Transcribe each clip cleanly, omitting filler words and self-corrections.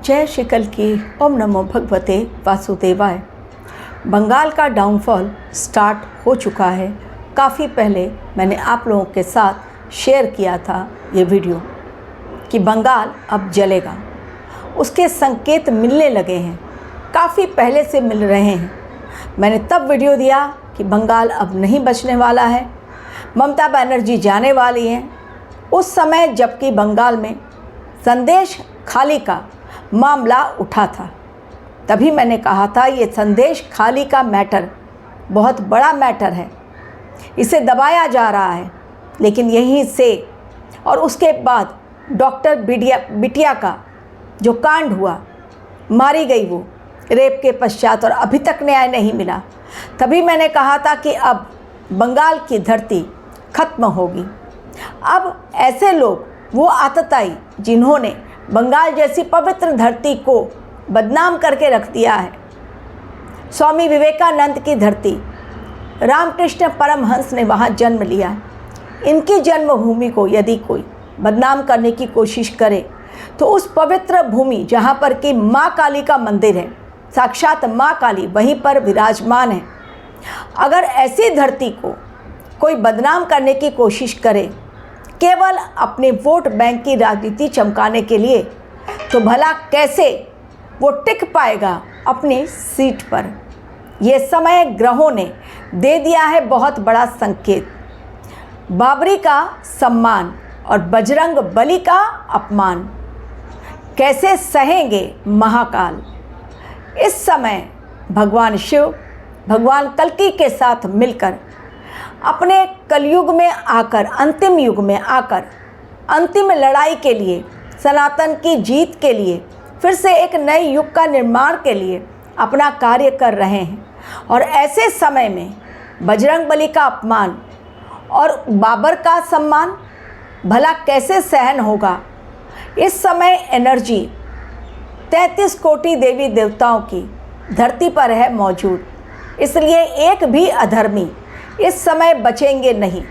जय श्री कल की। ओम नमो भगवते वासुदेवाय। बंगाल का डाउनफॉल स्टार्ट हो चुका है। काफ़ी पहले मैंने आप लोगों के साथ शेयर किया था ये वीडियो कि बंगाल अब जलेगा। उसके संकेत मिलने लगे हैं, काफ़ी पहले से मिल रहे हैं। मैंने तब वीडियो दिया कि बंगाल अब नहीं बचने वाला है, ममता बनर्जी जाने वाली हैं। उस समय जबकि बंगाल में संदेश खाली का मामला उठा था, तभी मैंने कहा था ये संदेश खाली का मैटर बहुत बड़ा मैटर है, इसे दबाया जा रहा है। लेकिन यहीं से और उसके बाद डॉक्टर बिटिया का जो कांड हुआ, मारी गई वो रेप के पश्चात, और अभी तक न्याय नहीं मिला। तभी मैंने कहा था कि अब बंगाल की धरती खत्म होगी। अब ऐसे लोग, वो आतताई जिन्होंने बंगाल जैसी पवित्र धरती को बदनाम करके रख दिया है, स्वामी विवेकानंद की धरती, रामकृष्ण परमहंस ने वहाँ जन्म लिया, इनकी जन्मभूमि को यदि कोई बदनाम करने की कोशिश करे तो उस पवित्र भूमि जहाँ पर कि माँ काली का मंदिर है, साक्षात माँ काली वहीं पर विराजमान है, अगर ऐसी धरती को कोई बदनाम करने की कोशिश करे केवल अपने वोट बैंक की राजनीति चमकाने के लिए, तो भला कैसे वो टिक पाएगा अपनी सीट पर। ये समय ग्रहों ने दे दिया है बहुत बड़ा संकेत। बाबरी का सम्मान और बजरंग बली का अपमान कैसे सहेंगे महाकाल। इस समय भगवान शिव, भगवान कल्कि के साथ मिलकर अपने कलयुग में आकर, अंतिम युग में आकर, अंतिम लड़ाई के लिए, सनातन की जीत के लिए, फिर से एक नए युग का निर्माण के लिए अपना कार्य कर रहे हैं। और ऐसे समय में बजरंग बली का अपमान और बाबर का सम्मान भला कैसे सहन होगा। इस समय एनर्जी 33 कोटि देवी देवताओं की धरती पर है मौजूद, इसलिए एक भी अधर्मी इस समय बचेंगे नहीं।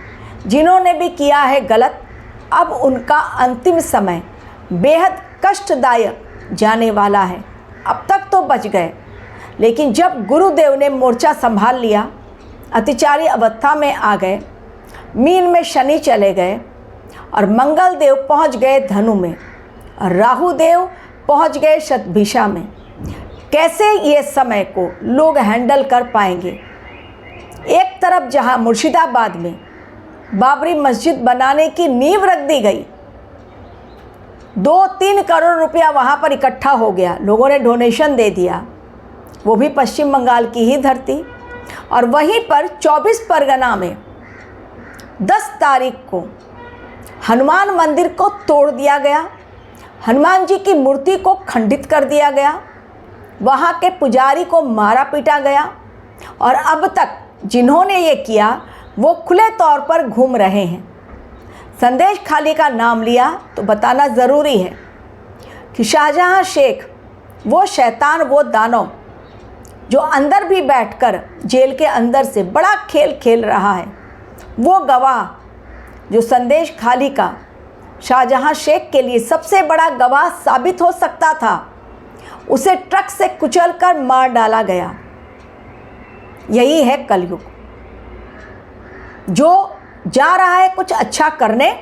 जिन्होंने भी किया है गलत, अब उनका अंतिम समय बेहद कष्टदायक जाने वाला है। अब तक तो बच गए, लेकिन जब गुरुदेव ने मोर्चा संभाल लिया, अतिचारी अवस्था में आ गए, मीन में शनि चले गए और मंगल देव पहुँच गए धनु में और राहु देव पहुँच गए शतभिषा में, कैसे ये समय को लोग हैंडल कर पाएंगे। एक तरफ जहां मुर्शिदाबाद में बाबरी मस्जिद बनाने की नींव रख दी गई, 2-3 करोड़ रुपया वहां पर इकट्ठा हो गया, लोगों ने डोनेशन दे दिया, वो भी पश्चिम बंगाल की ही धरती। और वहीं पर 24 परगना में 10 तारीख को हनुमान मंदिर को तोड़ दिया गया, हनुमान जी की मूर्ति को खंडित कर दिया गया, वहाँ के पुजारी को मारा पीटा गया। और अब तक जिन्होंने ये किया वो खुले तौर पर घूम रहे हैं। संदेश खाली का नाम लिया तो बताना ज़रूरी है कि शाहजहां शेख, वो शैतान, वो दानव जो अंदर भी बैठकर जेल के अंदर से बड़ा खेल खेल रहा है, वो गवाह जो संदेश खाली का शाहजहां शेख के लिए सबसे बड़ा गवाह साबित हो सकता था, उसे ट्रक से कुचलकर मार डाला गया। यही है कलयुग। जो जा रहा है कुछ अच्छा करने,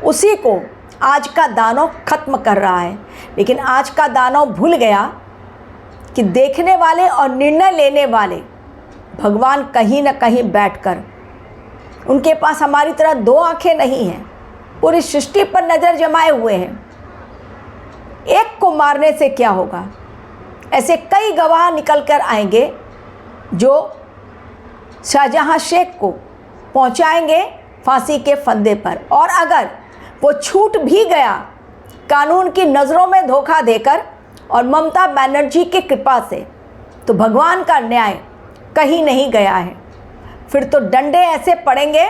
उसी को आज का दानव खत्म कर रहा है। लेकिन आज का दानव भूल गया कि देखने वाले और निर्णय लेने वाले भगवान कहीं न कहीं बैठकर, उनके पास हमारी तरह 2 आंखें नहीं हैं, पूरी सृष्टि पर नज़र जमाए हुए हैं। एक को मारने से क्या होगा, ऐसे कई गवाह निकल कर आएंगे जो शाहजहां शेख को पहुंचाएंगे फांसी के फंदे पर। और अगर वो छूट भी गया कानून की नज़रों में धोखा देकर और ममता बनर्जी की कृपा से, तो भगवान का न्याय कहीं नहीं गया है। फिर तो डंडे ऐसे पड़ेंगे,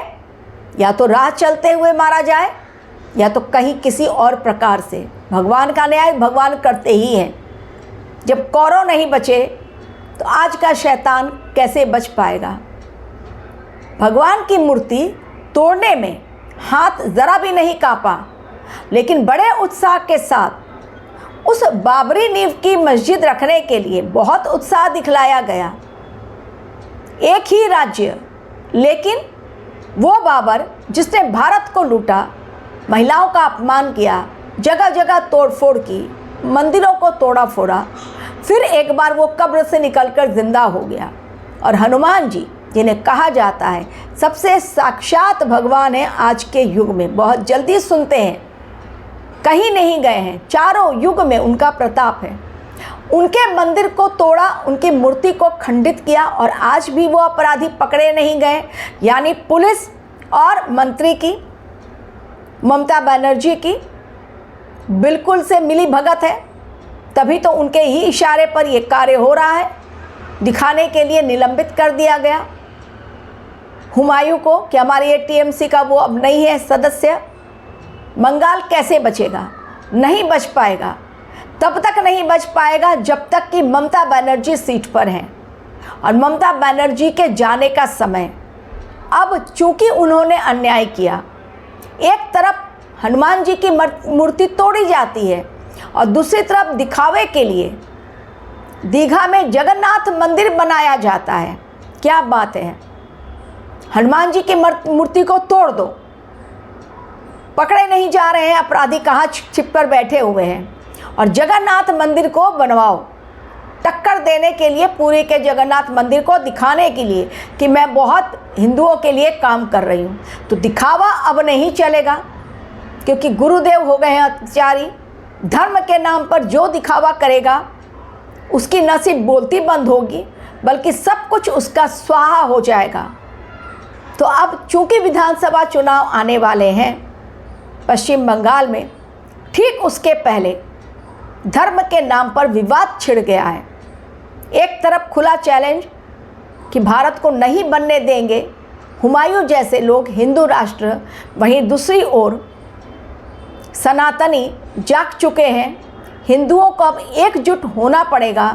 या तो राह चलते हुए मारा जाए, या तो कहीं किसी और प्रकार से। भगवान का न्याय भगवान करते ही हैं। जब कौरव नहीं बचे तो आज का शैतान कैसे बच पाएगा। भगवान की मूर्ति तोड़ने में हाथ ज़रा भी नहीं कांपा, लेकिन बड़े उत्साह के साथ उस बाबरी नींव की मस्जिद रखने के लिए बहुत उत्साह दिखलाया गया। एक ही राज्य, लेकिन वो बाबर जिसने भारत को लूटा, महिलाओं का अपमान किया, जगह जगह तोड़फोड़ की, मंदिरों को तोड़ा फोड़ा, फिर एक बार वो कब्र से निकलकर जिंदा हो गया। और हनुमान जी, जिन्हें कहा जाता है सबसे साक्षात भगवान है आज के युग में, बहुत जल्दी सुनते हैं, कहीं नहीं गए हैं, चारों युग में उनका प्रताप है। उनके मंदिर को तोड़ा, उनकी मूर्ति को खंडित किया, और आज भी वो अपराधी पकड़े नहीं गए। यानी पुलिस और मंत्री की, ममता बनर्जी की बिल्कुल से मिली भगत है, तभी तो उनके ही इशारे पर ये कार्य हो रहा है। दिखाने के लिए निलंबित कर दिया गया हुमायूं को कि हमारे ये टीएमसी का वो अब नहीं है सदस्य। बंगाल कैसे बचेगा? नहीं बच पाएगा। तब तक नहीं बच पाएगा जब तक कि ममता बनर्जी सीट पर हैं। और ममता बनर्जी के जाने का समय अब, चूंकि उन्होंने अन्याय किया, एक तरफ हनुमान जी की मूर्ति तोड़ी जाती है और दूसरी तरफ दिखावे के लिए दीघा में जगन्नाथ मंदिर बनाया जाता है। क्या बात है! हनुमान जी की मूर्ति को तोड़ दो, पकड़े नहीं जा रहे हैं अपराधी, कहाँ छिप कर बैठे हुए हैं, और जगन्नाथ मंदिर को बनवाओ, टक्कर देने के लिए, पूरी के जगन्नाथ मंदिर को दिखाने के लिए कि मैं बहुत हिंदुओं के लिए काम कर रही हूँ। तो दिखावा अब नहीं चलेगा, क्योंकि गुरुदेव हो गए हैं अत्याचारी। धर्म के नाम पर जो दिखावा करेगा उसकी न सिर्फ बोलती बंद होगी, बल्कि सब कुछ उसका स्वाहा हो जाएगा। तो अब चूंकि विधानसभा चुनाव आने वाले हैं पश्चिम बंगाल में, ठीक उसके पहले धर्म के नाम पर विवाद छिड़ गया है। एक तरफ खुला चैलेंज कि भारत को नहीं बनने देंगे हुमायूं जैसे लोग हिंदू राष्ट्र, वहीं दूसरी ओर सनातनी जाग चुके हैं। हिंदुओं को अब एकजुट होना पड़ेगा,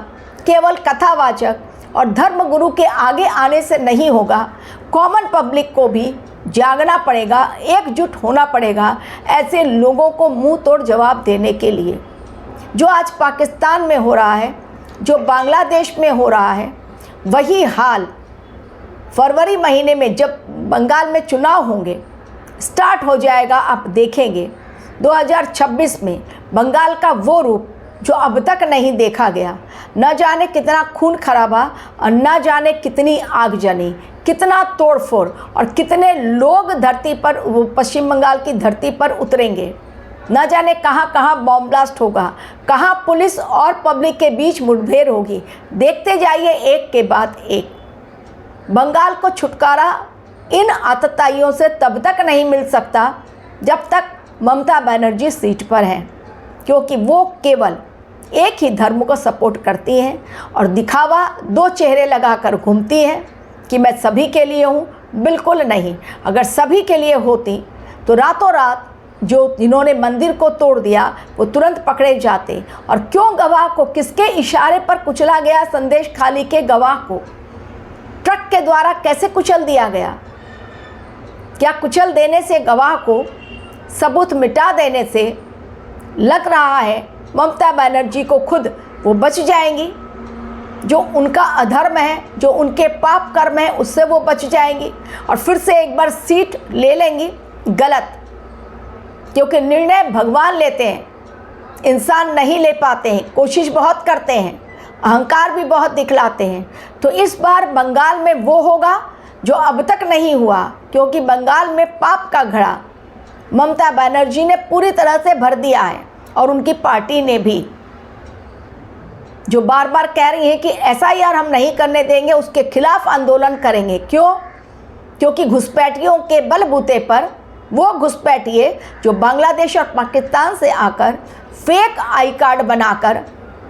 केवल कथावाचक और धर्मगुरु के आगे आने से नहीं होगा। कॉमन पब्लिक को भी जागना पड़ेगा, एकजुट होना पड़ेगा ऐसे लोगों को मुंह तोड़ जवाब देने के लिए। जो आज पाकिस्तान में हो रहा है, जो बांग्लादेश में हो रहा है, वही हाल फरवरी महीने में जब बंगाल में चुनाव होंगे स्टार्ट हो जाएगा। आप देखेंगे 2026 में बंगाल का वो रूप जो अब तक नहीं देखा गया। न जाने कितना खून खराबा और न जाने कितनी आगजनी, कितना तोड़फोड़, और कितने लोग धरती पर, पश्चिम बंगाल की धरती पर उतरेंगे। न जाने कहाँ कहाँ बॉम्ब ब्लास्ट होगा, कहाँ पुलिस और पब्लिक के बीच मुठभेड़ होगी। देखते जाइए एक के बाद एक। बंगाल को छुटकारा इन आतताइयों से तब तक नहीं मिल सकता जब तक ममता बनर्जी सीट पर हैं, क्योंकि वो केवल एक ही धर्म को सपोर्ट करती हैं और दिखावा, दो चेहरे लगाकर घूमती हैं कि मैं सभी के लिए हूँ। बिल्कुल नहीं। अगर सभी के लिए होती तो रातों रात जिन्होंने मंदिर को तोड़ दिया वो तुरंत पकड़े जाते। और क्यों गवाह को, किसके इशारे पर कुचला गया? संदेश खाली के गवाह को ट्रक के द्वारा कैसे कुचल दिया गया? क्या कुचल देने से, गवाह को सबूत मिटा देने से लग रहा है ममता बनर्जी को खुद वो बच जाएंगी? जो उनका अधर्म है, जो उनके पाप कर्म है, उससे वो बच जाएंगी और फिर से एक बार सीट ले लेंगी? गलत। क्योंकि निर्णय भगवान लेते हैं, इंसान नहीं ले पाते हैं। कोशिश बहुत करते हैं, अहंकार भी बहुत दिखलाते हैं। तो इस बार बंगाल में वो होगा जो अब तक नहीं हुआ, क्योंकि बंगाल में पाप का घड़ा ममता बनर्जी ने पूरी तरह से भर दिया है, और उनकी पार्टी ने भी, जो बार बार कह रही है कि एसआईआर हम नहीं करने देंगे, उसके खिलाफ आंदोलन करेंगे। क्यों? क्योंकि घुसपैठियों के बलबूते पर, वो घुसपैठिए जो बांग्लादेश और पाकिस्तान से आकर फेक आई कार्ड बनाकर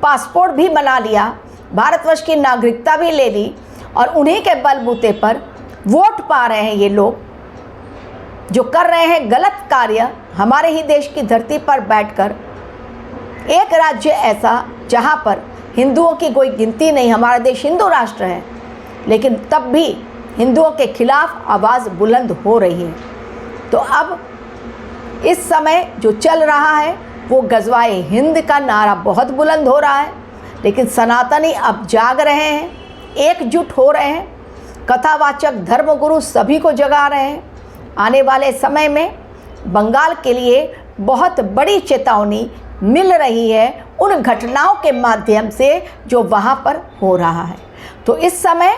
पासपोर्ट भी बना लिया, भारतवर्ष की नागरिकता भी ले ली, और उन्हीं के बलबूते पर वोट पा रहे हैं ये लोग, जो कर रहे हैं गलत कार्य हमारे ही देश की धरती पर बैठकर। एक राज्य ऐसा जहां पर हिंदुओं की कोई गिनती नहीं, हमारा देश हिंदू राष्ट्र है, लेकिन तब भी हिंदुओं के खिलाफ आवाज़ बुलंद हो रही है। तो अब इस समय जो चल रहा है वो गजवाए हिंद का नारा बहुत बुलंद हो रहा है, लेकिन सनातनी अब जाग रहे हैं, एकजुट हो रहे हैं, कथावाचक धर्मगुरु सभी को जगा रहे हैं। आने वाले समय में बंगाल के लिए बहुत बड़ी चेतावनी मिल रही है उन घटनाओं के माध्यम से जो वहाँ पर हो रहा है। तो इस समय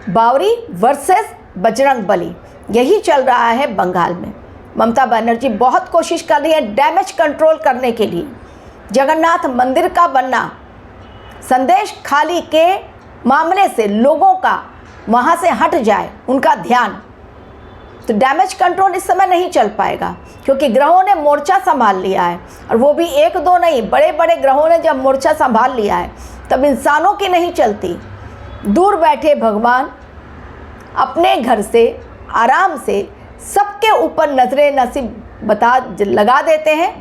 बावरी वर्सेस बजरंगबली यही चल रहा है बंगाल में। ममता बनर्जी बहुत कोशिश कर रही है डैमेज कंट्रोल करने के लिए। जगन्नाथ मंदिर का बनना, संदेश खाली के मामले से लोगों का वहाँ से हट जाए उनका ध्यान, तो डैमेज कंट्रोल इस समय नहीं चल पाएगा, क्योंकि ग्रहों ने मोर्चा संभाल लिया है। और वो भी एक दो नहीं, बड़े बड़े ग्रहों ने जब मोर्चा संभाल लिया है तब इंसानों की नहीं चलती। दूर बैठे भगवान अपने घर से आराम से सबके ऊपर नजरें नसीब लगा देते हैं,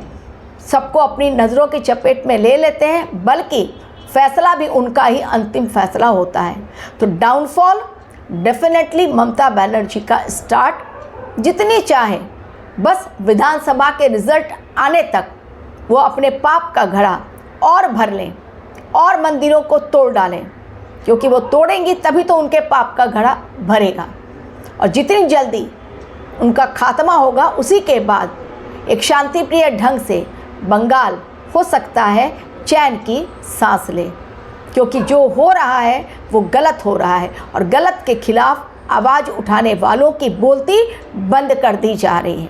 सबको अपनी नज़रों की चपेट में ले लेते हैं, बल्कि फैसला भी उनका ही अंतिम फैसला होता है। तो डाउनफॉल डेफिनेटली ममता बनर्जी का स्टार्ट जितनी चाहे, बस विधानसभा के रिजल्ट आने तक वो अपने पाप का घड़ा और भर लें और मंदिरों को तोड़ डालें, क्योंकि वो तोड़ेंगी तभी तो उनके पाप का घड़ा भरेगा। और जितनी जल्दी उनका खात्मा होगा, उसी के बाद एक शांतिप्रिय ढंग से बंगाल हो सकता है चैन की सांस ले, क्योंकि जो हो रहा है वो गलत हो रहा है और गलत के खिलाफ आवाज़ उठाने वालों की बोलती बंद कर दी जा रही है।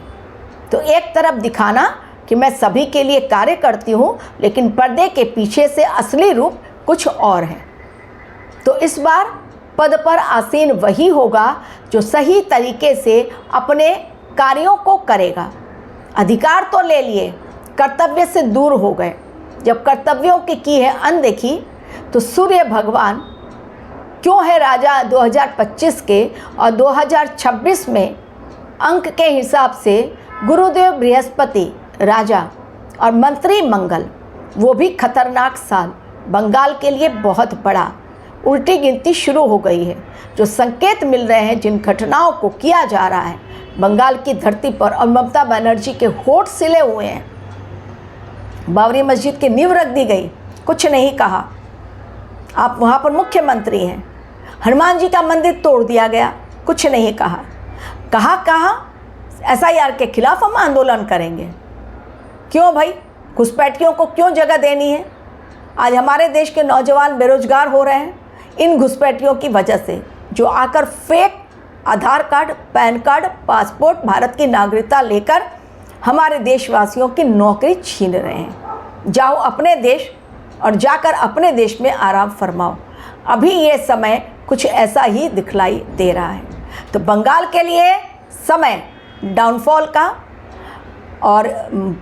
तो एक तरफ दिखाना कि मैं सभी के लिए कार्य करती हूँ, लेकिन पर्दे के पीछे से असली रूप कुछ और है। तो इस बार पद पर आसीन वही होगा जो सही तरीके से अपने कार्यों को करेगा। अधिकार तो ले लिए, कर्तव्य से दूर हो गए। जब कर्तव्यों की है अनदेखी, तो सूर्य भगवान क्यों है राजा 2025 के, और 2026 में अंक के हिसाब से गुरुदेव बृहस्पति राजा और मंत्री मंगल, वो भी खतरनाक साल बंगाल के लिए बहुत बड़ा। उल्टी गिनती शुरू हो गई है। जो संकेत मिल रहे हैं, जिन घटनाओं को किया जा रहा है बंगाल की धरती पर, और ममता बनर्जी के होठ सिले हुए हैं। बाबरी मस्जिद की नींव रख दी गई, कुछ नहीं कहा। आप वहाँ पर मुख्यमंत्री हैं। हनुमान जी का मंदिर तोड़ दिया गया, कुछ नहीं कहा। कहा SIR के खिलाफ हम आंदोलन करेंगे। क्यों भाई, घुसपैठियों को क्यों जगह देनी है? आज हमारे देश के नौजवान बेरोजगार हो रहे हैं इन घुसपैठियों की वजह से, जो आकर fake Aadhaar card, PAN card, passport, Bharat की नागरिकता लेकर हमारे देशवासियों की नौकरी छीन रहे हैं। जाओ अपने देश और जाकर अपने देश में आराम फरमाओ। अभी ये समय कुछ ऐसा ही दिखलाई दे रहा है। तो बंगाल के लिए समय डाउनफॉल का, और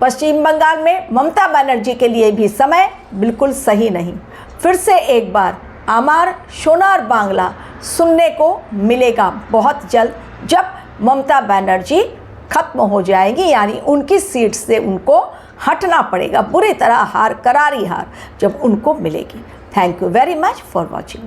पश्चिम बंगाल में ममता बनर्जी के लिए भी समय बिल्कुल सही नहीं। फिर से एक बार आमार सोनार बांग्ला सुनने को मिलेगा बहुत जल्द, जब ममता बनर्जी खत्म हो जाएगी, यानी उनकी सीट से उनको हटना पड़ेगा। बुरी तरह हार, करारी हार जब उनको मिलेगी। Thank you very much for watching.